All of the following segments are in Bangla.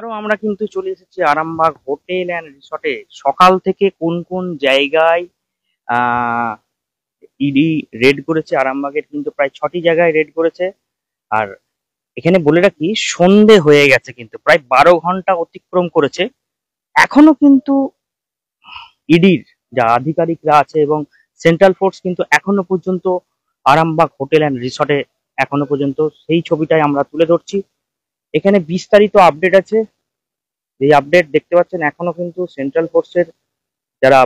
আরো আমরা কিন্তু চলে এসেছি আরামবাগ হোটেল অ্যান্ড রিসর্টে। সকাল থেকে কোন কোন জায়গায় আহ ইডি রেড করেছে, আরামবাগের কিন্তু প্রায় 6টি জায়গায় রেড করেছে। আর এখানে বলে রাখি, সন্ধে হয়ে গেছে, কিন্তু প্রায় 12 ঘন্টা অতিক্রম করেছে। এখনো কিন্তু ইডির যা আধিকারিকরা আছে এবং সেন্ট্রাল ফোর্স কিন্তু এখনো পর্যন্ত আরামবাগ হোটেল অ্যান্ড রিসর্টে এখনো পর্যন্ত সেই ছবিটাই আমরা তুলে ধরছি। এখানে বিস্তারিত আপডেট আছে। এই আপডেট দেখতে পাচ্ছেন, এখনো কিন্তু সেন্ট্রাল ফোর্সের যারা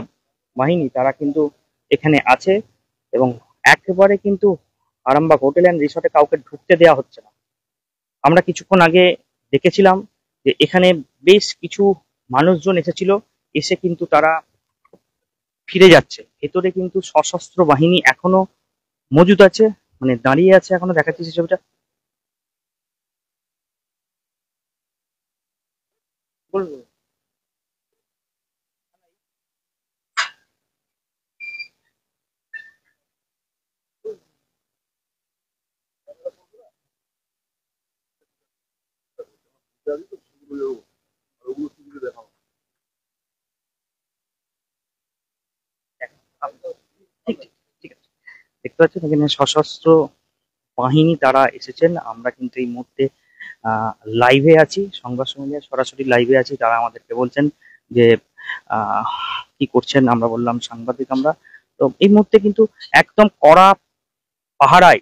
বাহিনী তারা কিন্তু এখানে আছে এবং একেবারে কিন্তু আরামবাগ হোটেল অ্যান্ড রিসর্টে কাউকে ঢুকতে দেওয়া হচ্ছে না। আমরা কিছুক্ষণ আগে দেখেছিলাম যে এখানে বেশ কিছু মানুষজন এসেছিল, এসে কিন্তু তারা ফিরে যাচ্ছে। ভেতরে কিন্তু সশস্ত্র বাহিনী এখনো মজুদ আছে, মানে দাঁড়িয়ে আছে। এখনো দেখাচ্ছি সেই ছবিটা। বলবো ঠিক ঠিক ঠিক আছে। দেখতে পাচ্ছেন এখানে সশস্ত্র বাহিনী তারা এসেছেন। আমরা কিন্তু এই মুহূর্তে লাইভে আছি, সংবাদ সম্মেলনে সরাসরি লাইভে আছি। তারা আমাদেরকে বলছেন যে আহ, কি করছেন। আমরা বললাম সাংবাদিক আমরা। তো এই মুহূর্তে কিন্তু একদম কড়া পাহারায়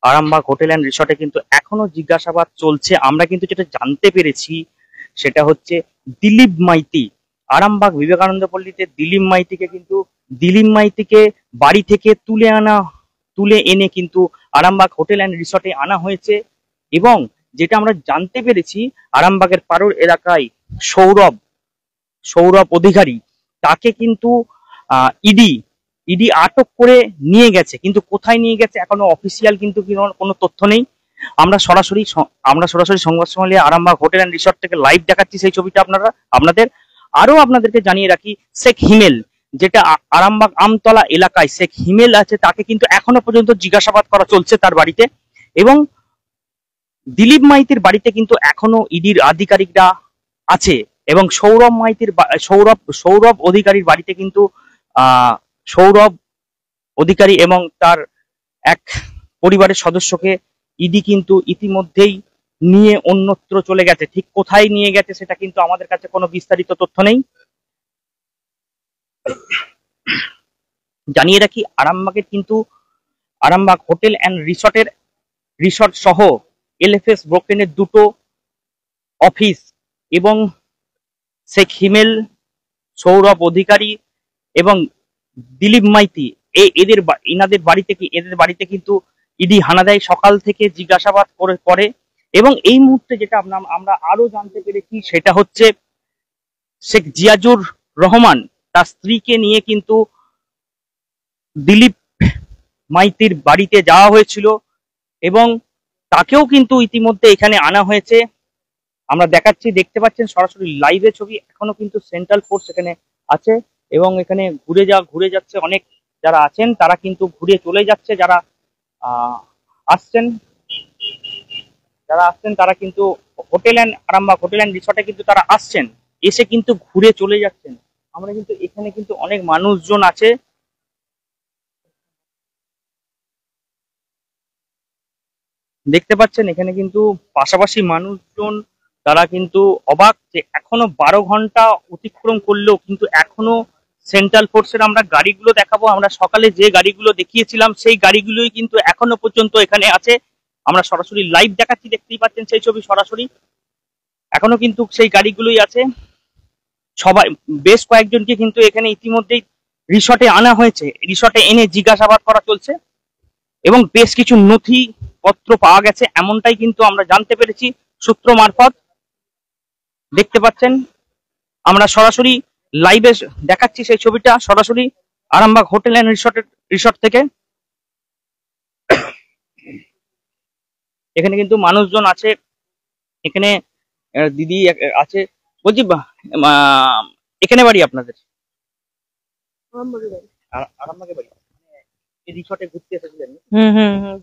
আরামবাগ হোটেল অ্যান্ড রিসর্টে কিন্তু এখনো জিজ্ঞাসাবাদ চলছে। আমরা কিন্তু যেটা জানতে পেরেছি সেটা হচ্ছে দিলীপ মাইতি, আরামবাগ বিবেকানন্দ পল্লীতে দিলীপ মাইতিকে বাড়ি থেকে তুলে এনে কিন্তু আরামবাগ হোটেল অ্যান্ড রিসর্টে আনা হয়েছে। এবং যেটা আমরা জানতে পেরেছি, আরামবাগের পারুর এলাকায় সৌরভ সৌরভ অধিকারী, তাকে কিন্তু ইডি ইডি আটক করে নিয়ে গেছে, কিন্তু কোথায় নিয়ে গেছে এখনো অফিসিয়াল কিন্তু কোনো তথ্য নেই। আমরা সরাসরি সংবাদ সম্মেলনে আরামবাগ হোটেল অ্যান্ড রিসর্ট থেকে লাইভ দেখাচ্ছি সেই ছবিটা আপনাদেরকে জানিয়ে রাখি, শেখ হিমেল, যেটা আরামবাগ আমতলা এলাকায় শেখ হিমেল আছে, তাকে কিন্তু এখনো পর্যন্ত জিজ্ঞাসাবাদ করা চলছে তার বাড়িতে। এবং দিলীপ মাইতির বাড়িতে কিন্তু এখনো ইডির আধিকারিকরা আছে। এবং সৌরভ অধিকারীর বাড়িতে কিন্তু আহ সৌরভ অধিকারী এবং তার এক পরিবারের সদস্যকে ইডি কিন্তু ইতিমধ্যেই নিয়ে অন্যত্র চলে গেছে। ঠিক কোথায় নিয়ে গেছে সেটা কিন্তু আমাদের কাছে কোনো বিস্তারিত তথ্য নেই। জানিয়ে রাখি, আরামবাগ হোটেল অ্যান্ড রিসর্ট সহ এলএফএস ব্রোকেনের দুটো অফিস এবং শেখ হিমেল, সৌরভ অধিকারী এবং দিলীপ মাইতি, এদের বাড়িতে কিন্তু ইডি হানা দেয়, সকাল থেকে জিজ্ঞাসাবাদ করে। এবং এই মুহূর্তে যেটা আমরা আরো জানতে পেরেছি সেটা হচ্ছে, শেখ জিয়াজুর রহমান তার স্ত্রীকে নিয়ে কিন্তু দিলীপ মাইতির বাড়িতে যাওয়া হয়েছিল এবং তাকেও কিন্তু ইতিমধ্যে এখানে আনা হয়েছে। আমরা দেখতে পাচ্ছেন সরাসরি লাইভে ছবি। এখনো কিন্তু সেন্ট্রাল ফোর্স এখানে আছে এবং এখানে ঘুরে যাচ্ছে অনেক। যারা আছেন তারা কিন্তু ঘুরে চলে যাচ্ছে। আহ আসছেন যারা আসছেন তারা কিন্তু আরামবাগ হোটেল অ্যান্ড রিসর্টে কিন্তু তারা আসছেন, এসে কিন্তু ঘুরে চলে যাচ্ছেন। আমরা কিন্তু এখানে কিন্তু অনেক মানুষজন আছে, দেখতে পাচ্ছেন এখানে কিন্তু পাশাপাশি মানুষজন। তারা কিন্তু অবাক যে এখনো 12 ঘন্টা অতিক্রম করলেও কিন্তু এখনো সেন্ট্রাল ফোর্সের আমরা গাড়িগুলো দেখাবো। আমরা সকালে যে গাড়িগুলো দেখিয়েছিলাম সেই গাড়িগুলোই কিন্তু এখনো পর্যন্ত এখানে আছে। আমরা সরাসরি লাইভ দেখাচ্ছি, দেখতেই পাচ্ছেন সেই ছবি সরাসরি। এখনো কিন্তু সেই গাড়িগুলোই আছে। সবাই, বেশ কয়েকজনকে কিন্তু এখানে ইতিমধ্যেই রিসর্টে আনা হয়েছে, রিসর্টে এনে জিজ্ঞাসাবাদ করা চলছে এবং বেশ কিছু নথিপত্র পাওয়া গেছে, এমনটাই কিন্তু আমরা জানতে পেরেছি সূত্র মারফত। দেখতে পাচ্ছেন আমরা সরাসরি লাইভে দেখাচ্ছি সেই ছবিটা সরাসরি আরামবাগ হোটেল অ্যান্ড রিসর্ট থেকে। এখানে কিন্তু মানুষজন আছে, এখানে দিদি আছে। বলছি এখানে বাড়ি আপনাদের? আরামবাগে বাড়ি। এই রিসর্টে ঘুরতে এসেছিলেন?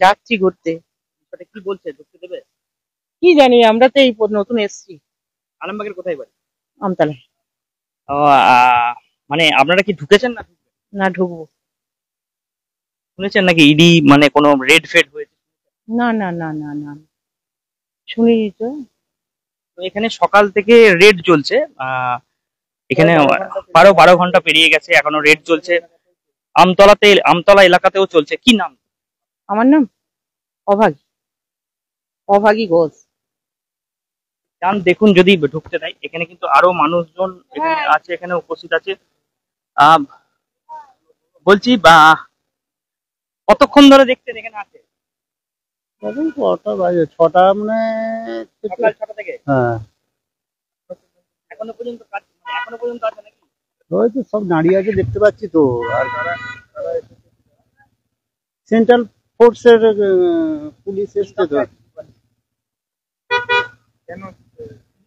যাচ্ছি ঘুরতে। রিসর্টে কি বলছে, ঢুকতে দেবে? কি জানি, আমরা তো এই নতুন এসছি। আরামবাগের কোথায় বাড়ি? আমতলায়। ও, মানে আপনারা কি ঢুকেছেন না? না, ঢুকবো। শুনেছেন নাকি ইডি মানে কোনো রেড ফেড হয়েছে? না না না না না, শুনিনি তো। তো এখানে সকাল থেকে রেড চলছে। এখানে 12 ঘন্টা পেরিয়ে গেছে, এখনো রেড চলছে। আমতলা এলাকাতেও চলছে। কি নাম? আমার নাম অভাগী, অভাগী ঘোষ। যান দেখুন যদি ঢুকতে দেয়। এখানে কিন্তু আরো মানুষজন এখানে আছে, এখানে উপস্থিত আছে। আহ, বলছি বা কতক্ষণ ধরে দেখছেন এখানে আছে? তখন কটা বাজে? ছটা মানে সকাল 6টা থেকে হ্যাঁ, এখনো পর্যন্ত কাজ, মানে এখনো পর্যন্ত আছে নাকি? ওই তো সব দাঁড়িয়ে আছে দেখতে পাচ্ছি তো। আর সেন্ট্রাল ফোর্সের পুলিশ এসছে তো। কেন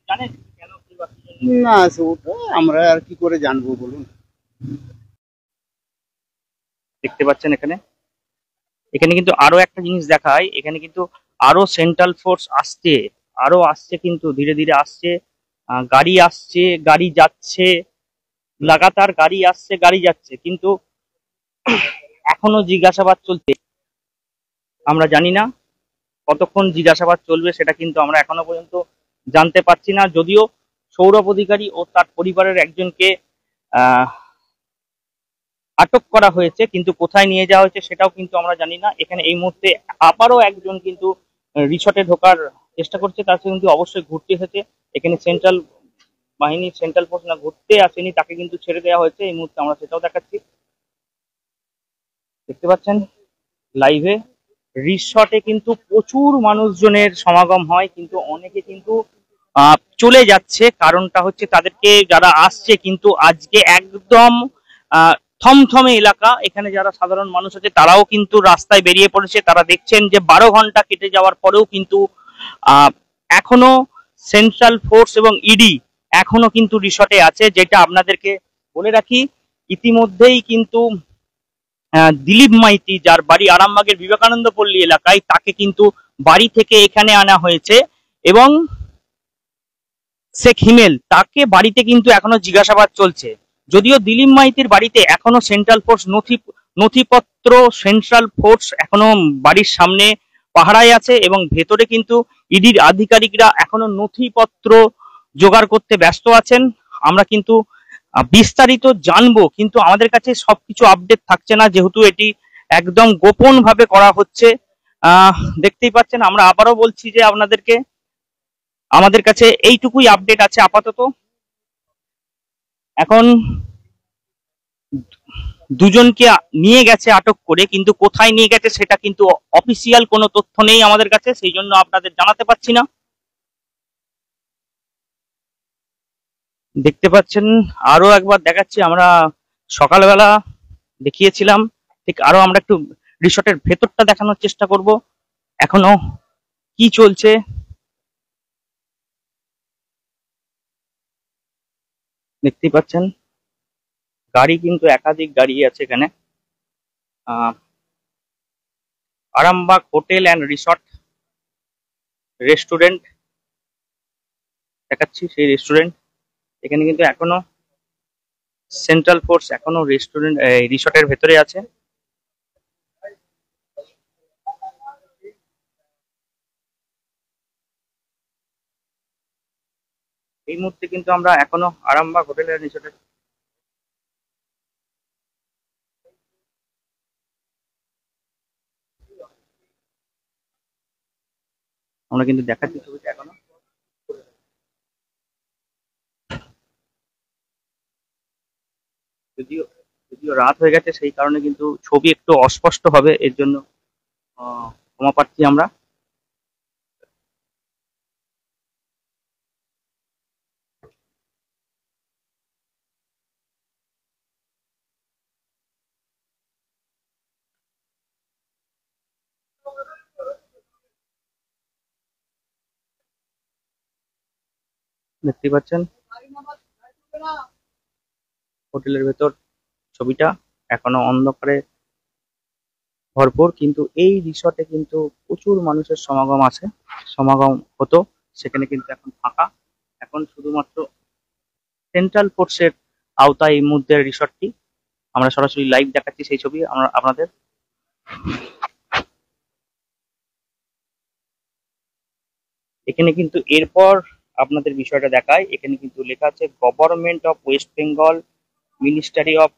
জানেন কেন কি বা কি জন্য? না, ওটা আমরা আর কি করে জানবো বলুন। দেখতে পাচ্ছেন এখানে, এখানে কিন্তু আরো একটা জিনিস দেখায়। এখানে কিন্তু আরো সেন্ট্রাল ফোর্স আসছে, আরো আসছে, কিন্তু ধীরে ধীরে আসছে। গাড়ি আসছে, গাড়ি যাচ্ছে, লাগাতার গাড়ি আসছে, গাড়ি যাচ্ছে, কিন্তু এখনো জিজ্ঞাসাবাদ চলছে। আমরা জানি না কতক্ষণ জিজ্ঞাসাবাদ চলবে, সেটা কিন্তু আমরা এখনো পর্যন্ত জানতে পারছি না। যদিও সৌরভ অধিকারী ও তার পরিবারের একজনকে আহ আটক করা হয়েছে, কিন্তু কোথায় নিয়ে যাওয়া হয়েছে সেটাও কিন্তু আমরা জানি না। এখানে এই মুহূর্তে আবারও একজন কিন্তু রিসর্টে ঢোকার চেষ্টা করছে, তার সে কিন্তু অবশ্যই ঘুরতে এসেছে। এখানে সেন্ট্রাল বাহিনী, সেন্ট্রাল ফোর্স না ঘুরতে আসেনি, তাকে কিন্তু ছেড়ে দেওয়া হয়েছে। এই মুহূর্তে আমরা সেটাও দেখাচ্ছি, দেখতে পাচ্ছেন লাইভে। রিসর্টে কিন্তু প্রচুর মানুষজনের সমাগম হয়, কিন্তু অনেকে কিন্তু চলে যাচ্ছে। কারণটা হচ্ছে তাদেরকে যারা আসছে কিন্তু আজকে একদম আহ থমথমে এলাকা। এখানে যারা সাধারণ মানুষ আছে তারাও কিন্তু রাস্তায় বেরিয়ে পড়েছে। তারা দেখছেন যে 12 ঘন্টা কেটে যাওয়ার পরেও কিন্তু আহ এখনো সেন্ট্রাল ফোর্স এবং ইডি এখনো কিন্তু রিসর্টে আছে। যেটা আপনাদেরকে বলে রাখি, ইতিমধ্যেই কিন্তু দিলীপ মাইতি, যার বাড়ি আরামবাগের বিবেকানন্দ পল্লী এলাকায়, তাকে কিন্তু বাড়ি থেকে এখানে আনা হয়েছে। এবং শেখ হিমেল, তাকে বাড়িতে কিন্তু এখনো জিজ্ঞাসাবাদ চলছে। যদিও দিলীপ মাইতির বাড়িতে এখনো সেন্ট্রাল ফোর্স নথিপত্র, সেন্ট্রাল ফোর্স এখনো বাড়ির সামনে পাহারায় আছে, এবং ভেতরে কিন্তু ইডির আধিকারিকরা এখনো নথিপত্র জোগাড় করতে ব্যস্ত আছেন। আমরা কিন্তু বিস্তারিত জানবো, কিন্তু আমাদের কাছে সবকিছু আপডেট থাকছে না, যেহেতু এটি একদম গোপন ভাবে করা হচ্ছে। দেখতেই পাচ্ছেন। আমরা আবারও বলছি যে আপনাদেরকে, আমাদের কাছে এইটুকুই আপডেট আছে আপাতত। এখন দুজনকে নিয়ে গেছে আটক করে, কিন্তু কোথায় নিয়ে গেছে সেটা কিন্তু অফিসিয়াল কোনো তথ্য নেই আমাদের কাছে, সেই জন্য আপনাদের জানাতে পারছি না। দেখতে পাচ্ছেন, আরো একবার দেখাচ্ছি। আমরা সকালবেলা দেখিয়েছিলাম, ঠিক আরো আমরা একটু রিসর্টের ভেতরটা দেখানোর চেষ্টা করব এখনো কি চলছে। দেখতেই পাচ্ছেন গাড়ি কিন্তু একাধিক গাড়ি আছে এখানে। Arambagh hotel and resort restaurant দেখাচ্ছি, সেই রেস্টুরেন্ট। এখানে কিন্তু এখনো সেন্ট্রাল ফোর্স এখনো রেস্টুরেন্ট রিসর্টের ভেতরে আছে। এই মুহূর্তে কিন্তু আমরা এখনো আরামবাগ হোটেল অ্যান্ড রিসর্টের আমরা কিন্তু দেখাচ্ছি ছবিটা এখনো। যদিও যদিও রাত হয়ে গেছে, সেই কারণে কিন্তু ছবি একটু অস্পষ্ট হবে, এর জন্য ক্ষমা প্রার্থী আমরা। দেখতে পাচ্ছেন হোটেলের ভেতর ছবিটা এখনো অন্ধকারে ভরপুর, কিন্তু এই রিসর্টে কিন্তু প্রচুর মানুষের সমাগম আছে, সমাগম হতো, সেখানে কিন্তু এখন ফাঁকা। এখন শুধুমাত্র সেন্ট্রাল ফোর্সের আওতায় এই মুহূর্তে রিসর্টটি। আমরা সরাসরি লাইভ দেখাচ্ছি সেই ছবি আমরা আপনাদের। এখানে কিন্তু এরপর আপনাদের বিষয়টা দেখায়, এখানে কিন্তু লেখা আছে government of West Bengal, ministry of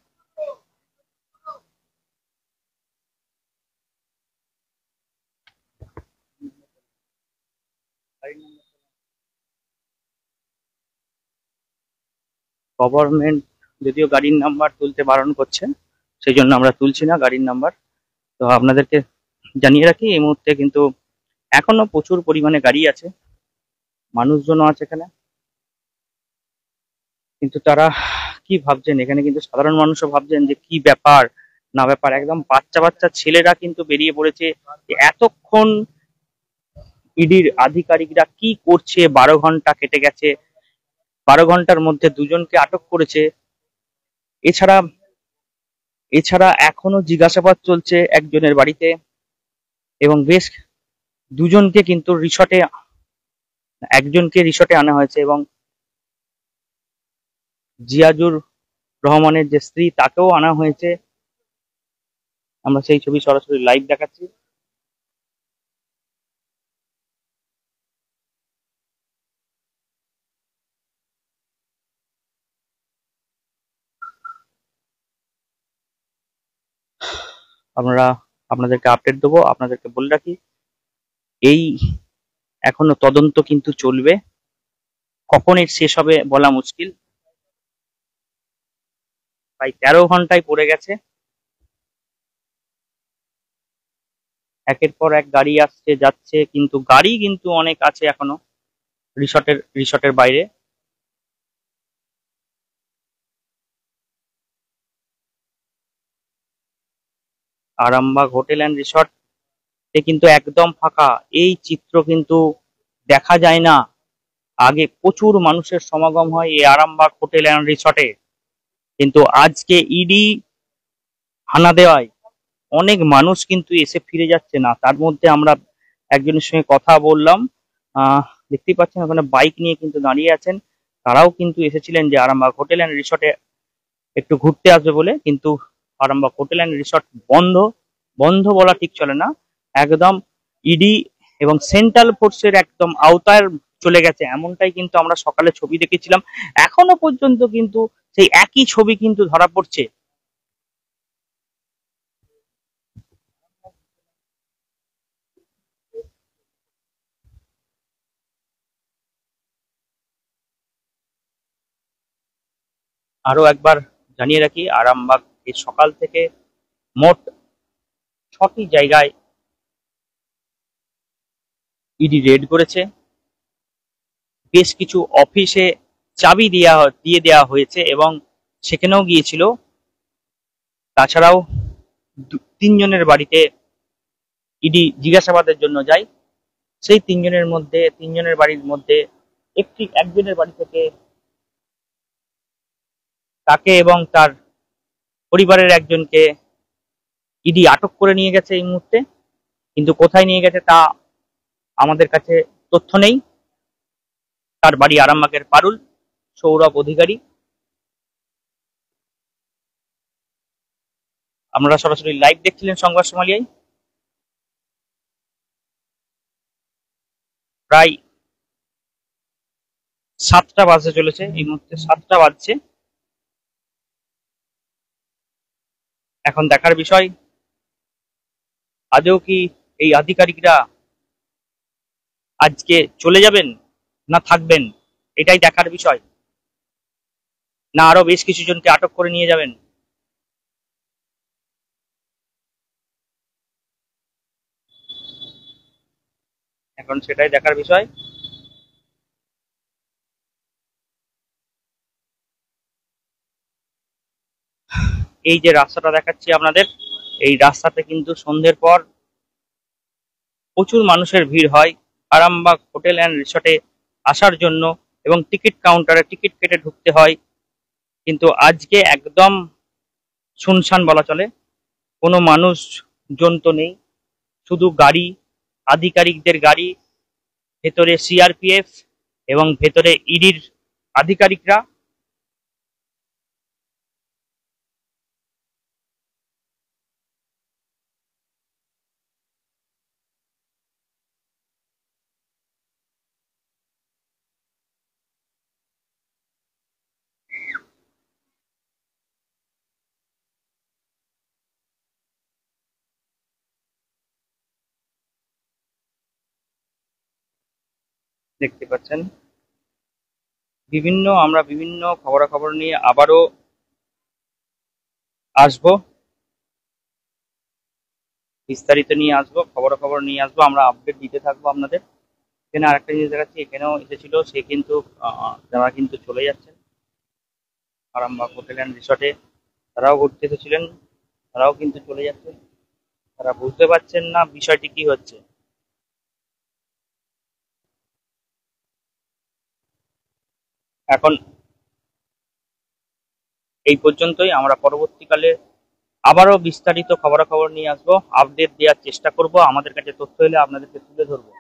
government, যদিও গাড়ির নাম্বার তুলতে বারণ করছে সেই জন্য আমরা তুলছি না গাড়ির নাম্বার। তো আপনাদেরকে জানিয়ে রাখি এই মুহূর্তে কিন্তু এখনো প্রচুর পরিমাণে গাড়ি আছে, মানুষজনও আছে এখানে। কিন্তু তারা কি ভাবছেন, এখানে কিন্তু সাধারণ মানুষও ভাবছেন যে কি ব্যাপার না ব্যাপার। একদম বাচ্চা বাচ্চা ছেলেরা কিন্তু বেরিয়ে পড়েছে যে এতক্ষণ ইডির আধিকারিকরা কি করছে। 12 ঘন্টা কেটে গেছে, 12 ঘন্টার মধ্যে দুজনকে আটক করেছে। এছাড়া এছাড়া এখনো জিজ্ঞাসাবাদ চলছে একজনের বাড়িতে, এবং বেশ দুজনকে কিন্তু একজনকে রিসর্টে আনা হয়েছে, এবং জিয়াজুর রহমানের যে স্ত্রী তাকেও আনা হয়েছে। আমরা সেই ছবি সরাসরি লাইভ দেখাচ্ছি। আমরা আপনাদেরকে আপডেট দেবো। আপনাদেরকে বলে রাখি এই এখনো তদন্ত কিন্তু চলবে, কখন এর শেষ হবে বলা মুশকিল। প্রায় 13 ঘন্টায় পড়ে গেছে, একের পর এক গাড়ি আসছে যাচ্ছে, কিন্তু গাড়ি কিন্তু অনেক আছে এখনো রিসর্টের বাইরে। আরামবাগ হোটেল অ্যান্ড রিসর্ট কিন্তু একদম ফাঁকা, এই চিত্র কিন্তু দেখা যায় না। আগে প্রচুর মানুষের সমাগম হয় এই আরামবাগ হোটেল অ্যান্ড রিসর্টে, কিন্তু আজকে ইডি হানা দেওয়ায় অনেক মানুষ কিন্তু এসে ফিরে যাচ্ছে না। তার মধ্যে আমরা একজনের সঙ্গে কথা বললাম, দেখতেই পাচ্ছেন ওখানে বাইক নিয়ে কিন্তু দাঁড়িয়ে আছেন। তারাও কিন্তু এসেছিলেন যে আরামবাগ হোটেল অ্যান্ড রিসর্টে একটু ঘুরতে আসবে বলে, কিন্তু আরামবাগ হোটেল অ্যান্ড রিসর্ট বন্ধ। বন্ধ বলা ঠিক চলে না, একদম ইডি এবং সেন্ট্রাল ফোর্সের একদম আওতায় চলে গেছে, এমনটাই কিন্তু আমরা সকালে ছবি দেখেছিলাম। এখনো পর্যন্ত কিন্তু সেই একই ছবি কিন্তু ধরা পড়ছে। আরো একবার জানিয়ে রাখি, আরামবাগ এই সকাল থেকে মোট 6টি জায়গায় ইডি রেড করেছে। বেশ কিছু অফিসে চাবি দিয়ে দেওয়া হয়েছে এবং সেখানেও গিয়েছিল। তাছাড়াও 3 জনের বাড়িতে ইডি জিজ্ঞাসাবাদের জন্য যায়। সেই 3জনের বাড়ির মধ্যে একজনের বাড়ি থেকে তাকে এবং তার পরিবারের একজনকে ইডি আটক করে নিয়ে গেছে এই মুহূর্তে, কিন্তু কোথায় নিয়ে গেছে তা আমাদের কাছে তথ্য নেই। তার বাড়ি আরামবাগের পারুল। সৌরভ অধিকারী। আপনারা সরাসরি লাইভ দেখছিলেন সংবাদ সোমালিয়ায়। প্রায় 7টা বাজতে চলেছে, এই মুহূর্তে 7টা বাজছে। এখন দেখার বিষয় আদৌ কি এই আধিকারিকরা আজকে চলে যাবেন না থাকবেন, এটাই দেখার বিষয়, না আরো বেশ কিছু জনকে আটক করে নিয়ে যাবেন। এখন সেটাই দেখার বিষয়। এই যে রাস্তাটা দেখাচ্ছি আপনাদের, এই রাস্তাতে কিন্তু সন্ধ্যের পর প্রচুর মানুষের ভিড় হয় আরামবাগ হোটেল অ্যান্ড রিসর্টে আসার জন্য, এবং টিকিট কাউন্টারে টিকিট কেটে ঢুকতে হয়। কিন্তু আজকে একদম শুনশান বলা চলে, কোনো মানুষ জন তো নেই, শুধু গাড়ি, আধিকারিকদের গাড়ি, ভেতরে সিআরপিএফ এবং ভেতরে ইডির আধিকারিকরা। দেখতে পাচ্ছেন আমরা বিভিন্ন খবরাখবর নিয়ে আবারও আসবো, বিস্তারিত নিয়ে আসবো, খবরাখবর নিয়ে আসবো, আমরা আপডেট দিতে থাকবো আপনাদের। এখানে আরেকটা জিনিস দেখাচ্ছি, এখানেও এসেছিল, সে কিন্তু তারা কিন্তু চলে যাচ্ছেন আরামবাগ হোটেল অ্যান্ড রিসর্টে। তারাও ঘুরতে এসেছিলেন, তারাও কিন্তু চলে যাচ্ছেন। তারা বুঝতে পারছেন না বিষয়টি কি হচ্ছে। এখন এই পর্যন্তই, আমরা পরবর্তীকালে আবারও বিস্তারিত খবরাখবর নিয়ে আসবো, আপডেট দেওয়ার চেষ্টা করব, আমাদের কাছে তথ্য এলে আপনাদেরকে তুলে ধরবো।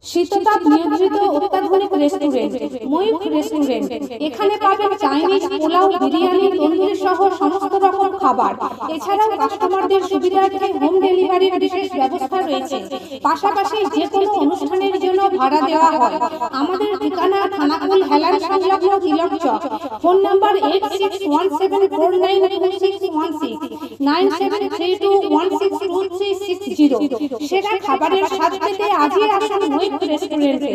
শীততাপ নিয়ন্ত্রিত অত্যাধুনিক রেস্টুরেন্ট ময়ূখ রেস্টুরেন্ট। এখানে পাবেন চাইনিজ, পোলাও, বিরিয়ানি, তন্দুরি সহ সমস্ত রকম খাবার। এছাড়াও কাস্টমারদের সুবিধার্থে হোম ডেলিভারির বিশেষ ব্যবস্থা রয়েছে। পাশাপাশি যে কোনো অনুষ্ঠানের জন্য ভাড়া দেওয়া হয়। আমাদের ঠিকানা থানাকুল হেলান সংলগ্ন তিলক চক। Phone number 8617492616 9732162360। সেরা খাবারের স্বাদ পেতে আজই আসুন ময়ূখ রেস্টুরেন্টে।